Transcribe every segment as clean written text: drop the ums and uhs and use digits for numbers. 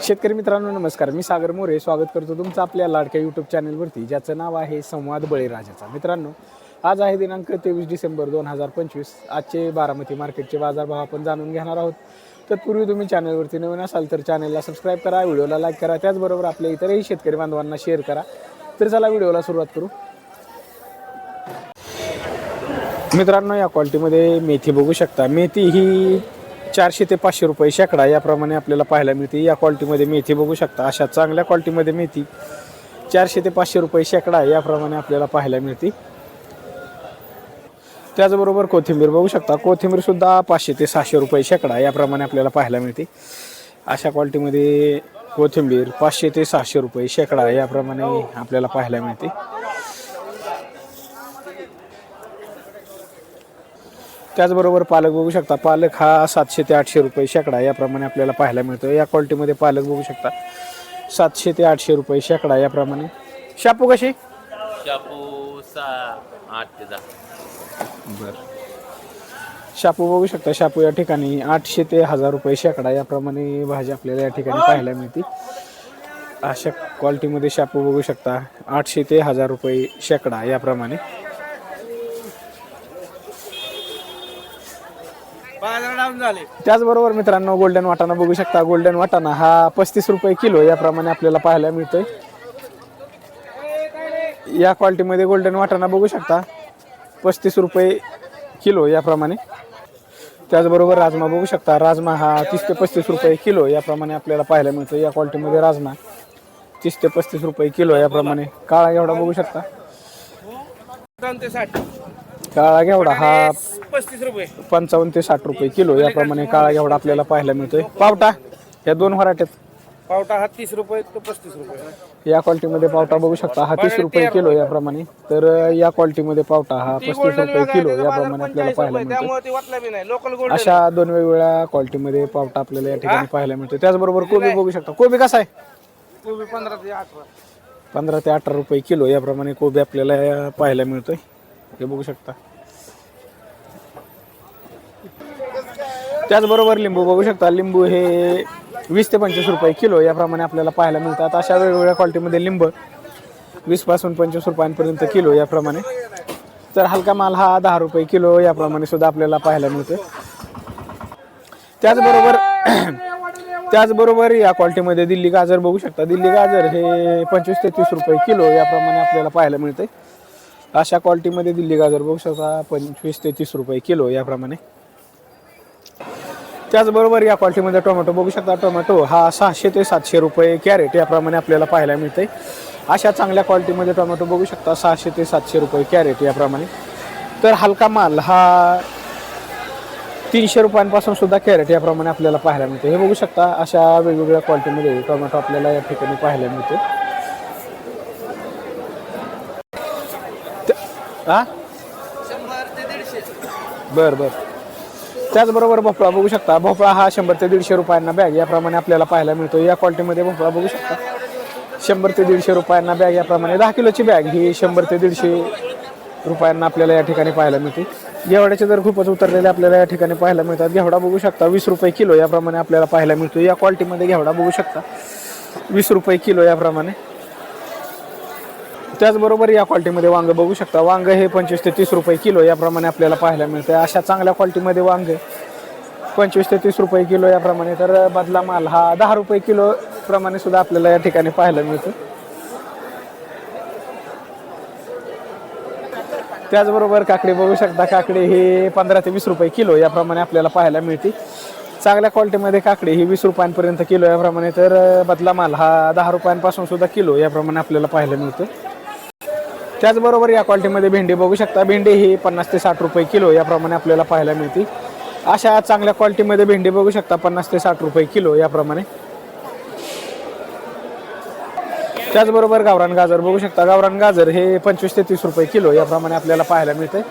शेतकरी मित्रांनो नमस्कार, मी सागर मोरे स्वागत करतो तुमचं आपल्या लाडक्या यूट्यूब चॅनलवरती, ज्याचं नाव आहे संवाद बळीराजाचा। मित्रांनो, आज आहे दिनांक 23 डिसेंबर 2025। आजचे बारामती मार्केटचे बाजारभाव आपण जाणून घेणार आहोत। तत्पूर्वी तुम्ही चॅनलवरती नवीन असाल तर चॅनलला सबस्क्राईब करा, व्हिडिओला लाईक करा, त्याचबरोबर आपल्या इतरही शेतकरी बांधवांना शेअर करा। तर चला व्हिडिओला सुरुवात करू। मित्रांनो, या क्वालिटीमध्ये मेथी बघू शकता। मेथी ही 400 ते 500 रुपये शेकडा याप्रमाणे आपल्याला पाहायला मिळते। या क्वालिटीमध्ये मेथी बघू शकता। अशा चांगल्या क्वालिटीमध्ये मेथी 400 ते 500 रुपये शेकडा याप्रमाणे आपल्याला पाहायला मिळते। त्याचबरोबर कोथिंबीर बघू शकता। कोथिंबीर सुद्धा 500 ते 600 रुपये शेकडा याप्रमाणे आपल्याला पाहायला मिळते। अशा क्वालिटीमध्ये कोथिंबीर 500 ते 600 रुपये शेकडा याप्रमाणे आपल्याला पाहायला मिळते। त्याचबरोबर पालक बघू शकता। पालक हा 700 ते 800 रुपये शेकडा याप्रमाणे आपल्याला पाहायला मिळतो। या क्वालिटीमध्ये पालक बघू शकता 700 ते 800 रुपये शेकडा याप्रमाणे। शापू कशी? शापू 8 ते 10। बर, शापू बघू शकता। शापू या ठिकाणी 800 ते 1000 रुपये शेकडा याप्रमाणे भाजी आपल्याला या ठिकाणी पाहायला मिळते। अशा क्वालिटीमध्ये शापू बघू शकता 800 ते 1000 रुपये शेकडा याप्रमाणे। त्याचबरोबर मित्रांनो, गोल्डन वाटाणा बघू शकता। गोल्डन वाटाणा हा 35 रुपये किलो याप्रमाणे आपल्याला पाहायला मिळतोय। या क्वालिटीमध्ये गोल्डन वाटाणा बघू शकता 35 रुपये किलो याप्रमाणे। त्याचबरोबर राजमा बघू शकता। राजमा हा 30 ते 35 रुपये किलो याप्रमाणे आपल्याला पाहायला मिळतो। या क्वालिटीमध्ये राजमा 30 ते 35 रुपये किलो याप्रमाणे। काळा घेवडा बघू शकता। काळा घेवडा हा 35 रुपये 55 ते 60 रुपये किलो याप्रमाणे काळा घेवडा आपल्याला पाहायला मिळतोय। पावटा या दोन व्हरायटीत पावटा हा 30 रुपये तो 35 रुपये। या क्वालिटीमध्ये पावटा बघू शकता हा 30 रुपये किलो याप्रमाणे। तर या क्वालिटीमध्ये पावटा हा 35 रुपये किलो याप्रमाणे आपल्याला पाहायला मिळतो। अशा दोन वेगवेगळ्या क्वालिटीमध्ये पावटा आपल्याला या ठिकाणी पाहायला मिळतो। त्याचबरोबर कोबी बघू शकता। कोबी कसा आहे? कोबी 15 ते 18 15 ते 18 रुपये किलो याप्रमाणे कोबी आपल्याला पाहायला मिळतोय। हे बघू शकता। त्याचबरोबर लिंबू बघू शकता। लिंबू हे 20 ते 25 रुपये किलो याप्रमाणे आपल्याला पाहायला मिळतात। अशा वेगवेगळ्या क्वालिटीमध्ये लिंब 20 पासून 25 रुपयांपर्यंत किलो याप्रमाणे। तर हलका माल हा 10 रुपये किलो याप्रमाणे सुद्धा आपल्याला पाहायला मिळतो। त्याचबरोबर या क्वालिटीमध्ये दिल्ली गाजर बघू शकता। दिल्ली गाजर हे 25 ते 30 रुपये किलो याप्रमाणे आपल्याला पाहायला मिळते। अशा क्वालिटीमध्ये दिल्ली गाजर बघू शकता 25 ते 30 रुपये किलो याप्रमाणे। त्याचबरोबर या क्वालिटीमध्ये टोमॅटो बघू शकता। टोमॅटो हा 600 ते 700 रुपये कॅरेट याप्रमाणे आपल्याला पाहायला मिळते। अशा चांगल्या क्वालिटीमध्ये टोमॅटो बघू शकता 600 ते 700 रुपये कॅरेट याप्रमाणे। तर हलका माल हा 300 रुपयांपासून सुद्धा कॅरेट याप्रमाणे आपल्याला पाहायला मिळते। हे बघू शकता। अशा वेगवेगळ्या क्वालिटीमध्ये टोमॅटो आपल्याला या ठिकाणी पाहायला मिळते। हा 100 ते 150। बर बर। त्याचबरोबर भोपळा बघू शकता। भोपळा हा 100 ते 150 रुपयांना बॅग याप्रमाणे आपल्याला पाहायला मिळतो। या क्वालिटीमध्ये भोपळा बघू शकता 100 ते 150 रुपयांना बॅग याप्रमाणे। 10 किलोची बॅग ही 100 ते 150 रुपयांना आपल्याला या ठिकाणी पाहायला मिळते। घेवड्याचे दर खूपच उतरलेले आपल्याला या ठिकाणी पाहायला मिळतात। घेवडा बघू शकता 20 रुपये किलो याप्रमाणे आपल्याला पाहायला मिळतो। या क्वालिटीमध्ये घेवडा बघू शकता 20 रुपये किलो याप्रमाणे। त्याचबरोबर या क्वालिटीमध्ये वांग बघू शकता। वांग हे 25 ते 30 रुपये किलो याप्रमाणे आपल्याला पाहायला मिळते। अशा चांगल्या क्वालिटीमध्ये वांग 25 ते 30 रुपये किलो याप्रमाणे। तर बदला माल हा 10 रुपये किलो प्रमाणे सुद्धा आपल्याला या ठिकाणी पाहायला मिळतो। त्याचबरोबर काकडी बघू शकता। काकडी ही 15 ते 20 रुपये किलो याप्रमाणे आपल्याला पाहायला मिळते। चांगल्या क्वालिटीमध्ये काकडी ही 20 रुपयांपर्यंत किलो याप्रमाणे। तर बदला माल हा 10 रुपयांपासून सुद्धा किलो याप्रमाणे आपल्याला पाहायला मिळतो। त्याचबरोबर या क्वालिटीमध्ये भेंडी बघू शकता। भेंडी ही 50 ते 60 रुपये किलो याप्रमाणे आपल्याला पाहायला मिळते। अशा चांगल्या क्वालिटीमध्ये भेंडी बघू शकता 50 ते 60 रुपये किलो याप्रमाणे। त्याचबरोबर गावरान गाजर बघू शकता। गावरान गाजर हे 25 ते 30 रुपये किलो याप्रमाणे आपल्याला पाहायला मिळते।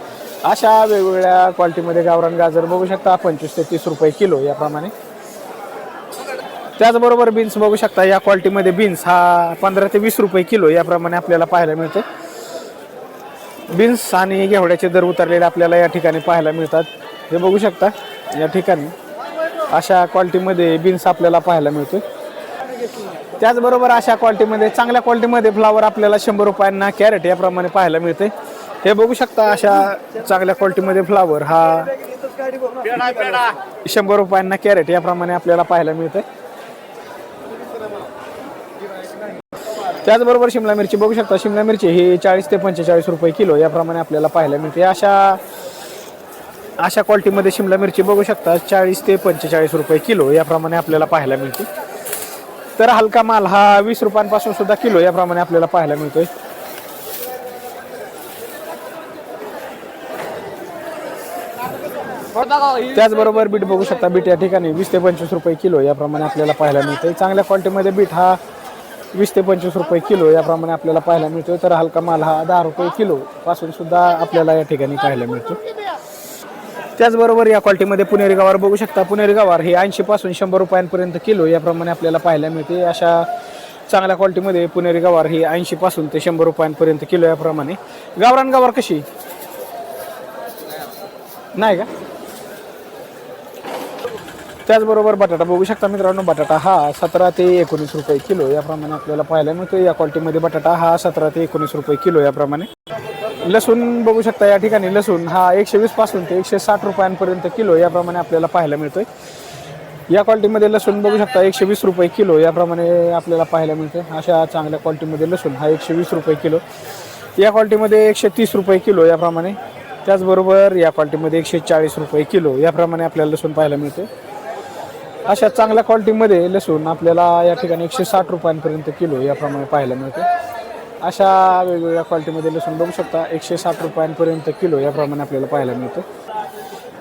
अशा वेगवेगळ्या क्वालिटीमध्ये गावरान गाजर बघू शकता 25 ते 30 रुपये किलो याप्रमाणे। त्याचबरोबर बीन्स बघू शकता। या क्वालिटीमध्ये बीन्स हा 15 ते 20 रुपये किलो याप्रमाणे आपल्याला पाहायला मिळते। बीन्स आणि घेवड्याचे दर उतरलेले आपल्याला या ठिकाणी पाहायला मिळतात। हे बघू शकता या ठिकाणी अशा क्वालिटीमध्ये बीन्स आपल्याला पाहायला मिळतो। त्याचबरोबर अशा क्वालिटीमध्ये चांगल्या क्वालिटीमध्ये फ्लावर आपल्याला 100 रुपयांना कॅरेट याप्रमाणे पाहायला मिळते. हे बघू शकता अशा चांगल्या क्वालिटीमध्ये फ्लावर हा 100 रुपयांना कॅरेट याप्रमाणे आपल्याला पाहायला मिळते. त्याचबरोबर शिमला मिरची बघू शकता. शिमला मिरची ही 40 ते 45 रुपये किलो याप्रमाणे आपल्याला पाहायला मिळते. अशा क्वालिटीमध्ये शिमला मिरची बघू शकता 40 ते 45 रुपये किलो याप्रमाणे आपल्याला पाहायला मिळते. तर हलका माल हा 20 रुपयांपासून सुद्धा किलो याप्रमाणे आपल्याला पाहायला मिळतोय. त्याचबरोबर बीट बघू शकता. बीट या ठिकाणी 20 ते 25 रुपये किलो याप्रमाणे आपल्याला पाहायला मिळते. चांगल्या क्वालिटीमध्ये बीट हा 20 ते 25 रुपये किलो याप्रमाणे आपल्याला पाहायला मिळतोय. तर हलका माल हा 10 रुपये किलो पासून सुद्धा आपल्याला या ठिकाणी पाहायला मिळतो. त्याचबरोबर या क्वालिटीमध्ये पुणेरी गवार बघू शकता. पुणेरी गवार ही 80 पासून 100 रुपयांपर्यंत किलो याप्रमाणे आपल्याला पाहायला मिळते. अशा चांगल्या क्वालिटीमध्ये पुणेरी गवार ही 80 पासून ते 100 रुपयांपर्यंत किलो याप्रमाणे. गावरान गवार कशी नाही का. त्याचबरोबर बटाटा बघू शकता मित्रांनो. बटाटा हा 17 ते 19 रुपये किलो याप्रमाणे आपल्याला पाहायला मिळतो. या क्वालिटीमध्ये बटाटा हा 17 ते 19 रुपये किलो याप्रमाणे. लसूण बघू शकता. या ठिकाणी लसूण हा 120 पासून ते 160 रुपयांपर्यंत किलो याप्रमाणे आपल्याला पाहायला मिळतोय. या क्वालिटीमध्ये लसूण बघू शकता 120 रुपये किलो याप्रमाणे आपल्याला पाहायला मिळते. अशा चांगल्या क्वालिटीमध्ये लसूण हा 120 रुपये किलो. या क्वालिटीमध्ये 130 रुपये किलो याप्रमाणे. त्याचबरोबर या क्वालिटीमध्ये 140 रुपये किलो याप्रमाणे आपल्याला लसूण पाहायला मिळते. अशा चांगल्या क्वालिटीमध्ये लसूण आपल्याला या ठिकाणी 160 रुपयांपर्यंत किलो याप्रमाणे पाहायला मिळते. अशा वेगवेगळ्या क्वालिटीमध्ये लसूण बघू शकता 160 रुपयांपर्यंत किलो याप्रमाणे आपल्याला पाहायला मिळतं.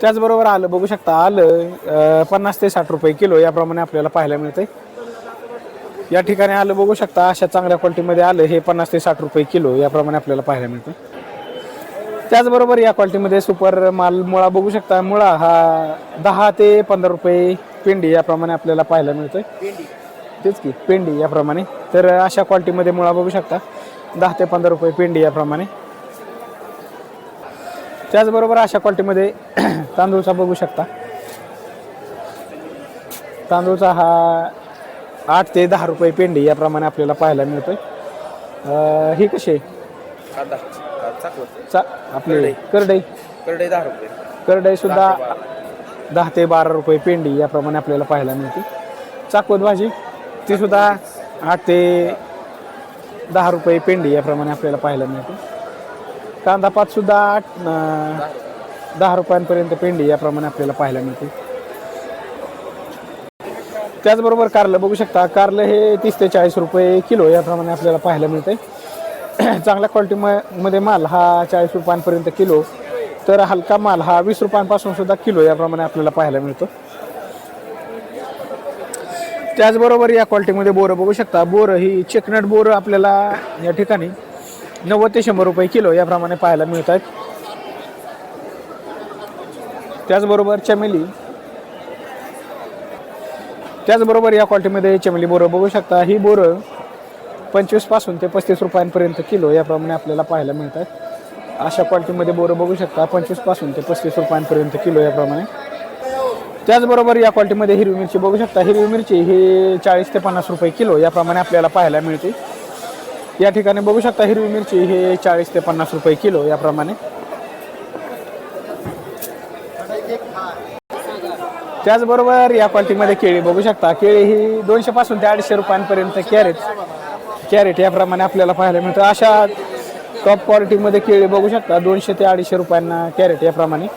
त्याचबरोबर आलं बघू शकता. आलं 50 ते 60 रुपये किलो याप्रमाणे आपल्याला पाहायला मिळते. या ठिकाणी आलं बघू शकता. अशा चांगल्या क्वालिटीमध्ये आलं हे 50 ते 60 रुपये किलो याप्रमाणे आपल्याला पाहायला मिळते. त्याचबरोबर या क्वालिटीमध्ये सुपर माल मुळा बघू शकता. मुळा हा 10 ते 15 रुपये पेंडी याप्रमाणे आपल्याला पाहायला मिळतोय. तेच की पेंडी याप्रमाणे. तर अशा क्वालिटीमध्ये मुळा बघू शकता 10 ते 15 रुपये पेंडी याप्रमाणे. त्याचबरोबर अशा क्वालिटीमध्ये तांदूळचा बघू शकता. तांदूळचा हा 8 ते 10 रुपये पेंडी याप्रमाणे आपल्याला पाहायला मिळतोय. ही कशी आहे आपले करडई. करडई 10 रुपये. करडई सुद्धा 10 ते 12 रुपये पेंडी याप्रमाणे आपल्याला पाहायला मिळते. चाकवत भाजी ती सुद्धा 8 ते 10 रुपये पेंडी याप्रमाणे आपल्याला पाहायला मिळते. कांदा पात सुद्धा 10 रुपयांपर्यंत पेंडी याप्रमाणे आपल्याला पाहायला मिळते. त्याचबरोबर कारलं बघू शकता. कारलं हे 30 ते 40 रुपये किलो याप्रमाणे आपल्याला पाहायला मिळते. चांगल्या क्वालिटीमध्ये माल हा 40 रुपयांपर्यंत किलो. तर हलका माल हा 20 रुपयांपासून सुद्धा किलो याप्रमाणे आपल्याला पाहायला मिळतो. त्याचबरोबर या क्वालिटीमध्ये बोरं बघू शकता. बोरं ही चेकनट बोरं आपल्याला या ठिकाणी 90 ते 100 रुपये किलो याप्रमाणे पाहायला मिळत आहेत. त्याचबरोबर चमेली. त्याचबरोबर या क्वालिटीमध्ये चमेली बोरं बघू शकता. ही बोरं 25 पासून ते 35 रुपयांपर्यंत किलो याप्रमाणे आपल्याला पाहायला मिळतात. अशा क्वालिटीमध्ये बोरं बघू शकता 25 पासून ते 35 रुपयांपर्यंत किलो याप्रमाणे. त्याचबरोबर या क्वालिटीमध्ये हिरवी मिरची बघू शकता. हिरवी मिरची ही 40 ते 50 रुपये किलो याप्रमाणे आपल्याला पाहायला मिळते. या ठिकाणी बघू शकता हिरवी मिरची हे 40 ते 50 रुपये किलो याप्रमाणे. त्याचबरोबर या क्वालिटीमध्ये केळी बघू शकता. केळी ही 200 पासून ते 250 रुपयांपर्यंत कॅरेट याप्रमाणे आपल्याला पाहायला मिळतं. अशा टॉप क्वालिटीमध्ये केळी बघू शकता 200 ते 250 रुपयांना कॅरेट याप्रमाणे.